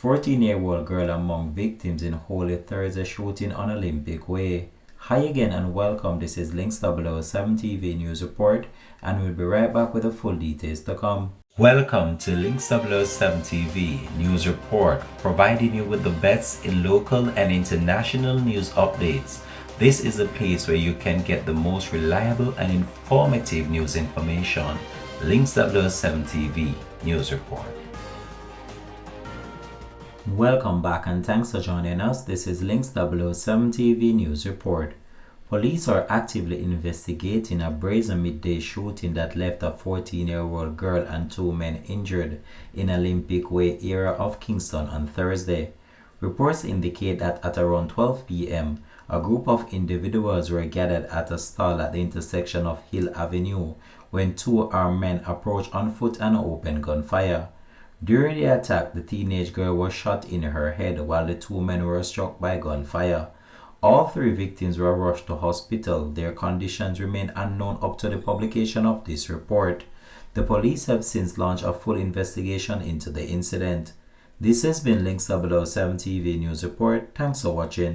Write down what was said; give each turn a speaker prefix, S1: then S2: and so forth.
S1: 14-year-old girl among victims in Holy Thursday shooting on Olympic Way. Hi again and welcome. This is Links 007 TV News Report, and we'll be right back with the full details to come. Welcome to Links 007 TV News Report, providing you with the best in local and international news updates. This is a place where you can get the most reliable and informative news information. Links 007 TV News Report. Welcome back and thanks for joining us. This is Links 007 TV News Report. Police are actively investigating a brazen midday shooting that left a 14-year-old girl and two men injured in Olympic Way area of Kingston on Thursday. Reports indicate that at around 12 p.m., a group of individuals were gathered at a stall at the intersection of Hill Avenue when two armed men approached on foot and opened gunfire. During the attack, the teenage girl was shot in her head while the two men were struck by gunfire. All three victims were rushed to hospital. Their conditions remain unknown up to the publication of this report. The police have since launched a full investigation into the incident. This has been Links 007 TV News Report. Thanks for watching.